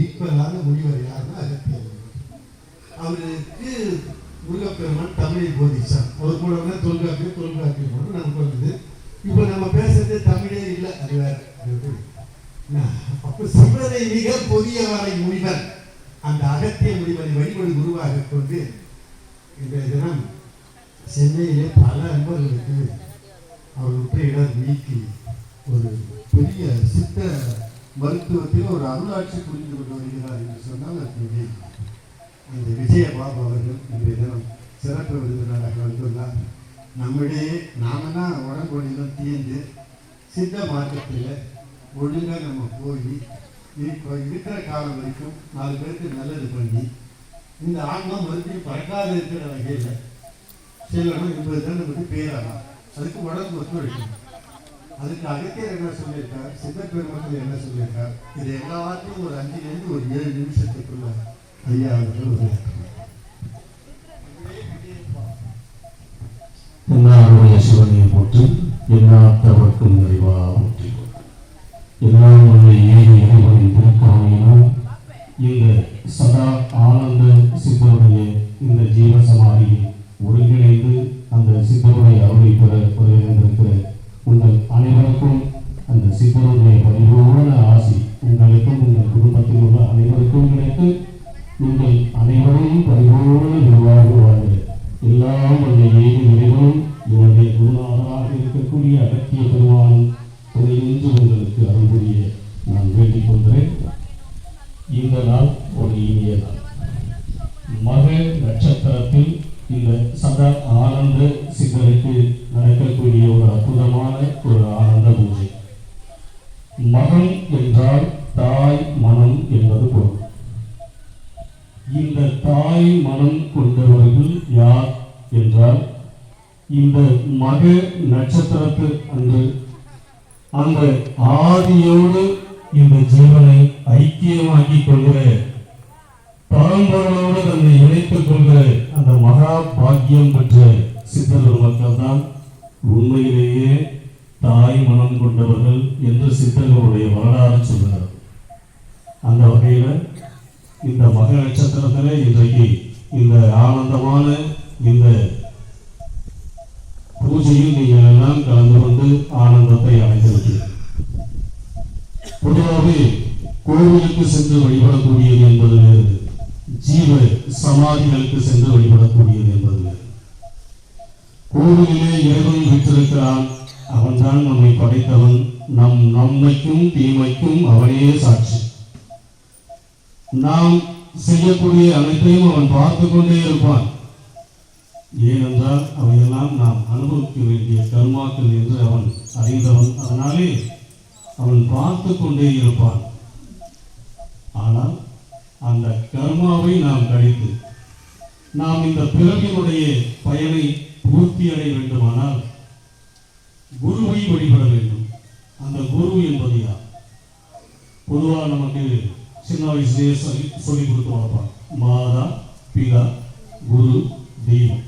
ஈக்குவலான முனிவர் யாருன்னா அகத்தியர். அவருக்கு முருகப்பெருமான் தமிழை போதிச்சான். ஒரு கூட தொல்காப்பியம் போது நமக்கு வந்தது. இப்போ நம்ம பேசுறது தமிழே இல்லை, அது வேற. அப்போ சிவனை மிக பொதியவரை முனிவர் அந்த அகத்திய முனிவரை வழிபடு குருவாக கொண்டு இன்றைய தினம் சென்னையிலே பல அன்பர்களுக்கு அவர் உற்ற இடம் நீக்கி ஒரு பெரிய சித்த மருத்துவத்தில் ஒரு அருளாட்சி புரிந்து கொண்டு வருகிறார் என்று சொன்னால் அது அந்த விஜயபாபு அவர்கள் இன்றைய தினம் சிறப்பு விருந்தினராக வந்துள்ளார். நம்மிடையே நாம தான் உடம்பொழிலும் தீர்ந்து சித்த மாற்றத்தில் ஒழுங்காக நம்ம போய் இப்போ இருக்கிற காலம் வரைக்கும் 4 பேருக்கு நல்லது பண்ணி இந்த ஆன்மா மறுபடியும் பறக்காத இருக்கிற வகையில் செல்லணும் என்பதுதான் நமக்கு பேராகும். அதுக்கு உடம்பு ஒத்துழைக்கணும். அதுக்கு அகத்தியர் என்ன சொல்லியிருக்கார், சித்த பெருமக்கள் என்ன சொல்லியிருக்கார், இது எல்லாத்தையும் ஒரு 5 ஒரு 7 நிமிஷத்துக்குள்ள ஐயா அவர்கள் உரையாற்றுவார். என்னாருடைய சிவனையை போற்றி எண்ணாத்தவர்க்கும் நிறைவா போற்றி எல்லாம் இறைவனின் திருக்கோயிலும் இந்த சதா ஆனந்த சித்தருடைய இந்த ஜீவ சமாதியில் ஒருங்கிணைந்து அந்த சித்தருடைய அருளை பெற வருகின்றிருக்கிற உங்கள் அனைவருக்கும் அந்த சித்தருடைய பரிபூர்ண ஆசி உங்களுக்கும் உங்கள் குடும்பத்தில் உள்ள அனைவருக்கும் கிடைத்து நீங்கள் அனைவரையும் பரிபூர்ண நிர்வாக வாழ்க. எல்லாம் அந்த இறைவனும் இவருடைய குருநாதராக இருக்கக்கூடிய அகத்திய பெருமானும் துணையின்றி உங்களுக்கு அருள் புரிய நான் வேண்டிக் கொள்கிறேன். இந்த நாள் ஒரு இனிய நாள். மக நட்சத்திரத்தில் இந்த சத ஆனந்த சித்தருக்கு நடக்கக்கூடிய ஒரு அற்புதமான ஒரு ஆனந்த பூஜை. மகன் என்றால் தாய் மனம் என்பது பொருள். இந்த தாய் மனம் கொண்டவர்கள் யார் என்றால் இந்த மக நட்சத்திரத்து அன்று அந்த ஆதியோடு இந்த ஜீவனை ஐக்கியமாக்கிக் கொள்கிற பரம்பொருளோடு தன்னை இணைத்துக் கொள்கிற அந்த மகா பாக்கியம் பெற்ற சித்தர்கள் மக்கள் தான் உண்மையிலேயே தாய் மனம் கொண்டவர்கள் என்று சித்தர்களுடைய வரலாறு சொல்கிறார். அந்த வகையில் இந்த மக நட்சத்திரத்திலே இன்றைக்கு இந்த ஆனந்தமான இந்த பூஜையில் நீங்கள் எல்லாம் கலந்து கொண்டு ஆனந்தத்தை அடைந்திருக்கிறீர்கள். பொதுவாகவே கோவிலுக்கு சென்று வழிபடக்கூடியது என்பது வேறு, ஜீவ சமாதிகளுக்கு சென்று வழிபடக்கூடியது என்பது வேறு. கோவிலிலே இறைவன் வீற்றிருக்கிறான், அவன்தான் நம்மை படைத்தவன். நம் நன்மைக்கும் தீமைக்கும் அவனே சாட்சி. நாம் செய்யக்கூடிய அனைத்தையும் அவன் பார்த்து கொண்டே இருப்பான். ஏனென்றால் அவையெல்லாம் நாம் அனுபவிக்க வேண்டிய கர்மாக்கள் என்று அவன் அறிந்தவன். அதனாலே அவன் பார்த்து கொண்டே இருப்பான். ஆனால் அந்த கர்மாவை நாம் கழித்து நாம் இந்த பிறவினுடைய பயனை பூர்த்தி அடைய வேண்டுமானால் குருவை வழிபட வேண்டும். அந்த குரு என்பது யார்? பொதுவாக நமக்கு சின்ன வயசுலேயே சொல்லி கொடுத்து வளர்ப்பாங்க. மாதா, பிதா, குரு, தெய்வம்.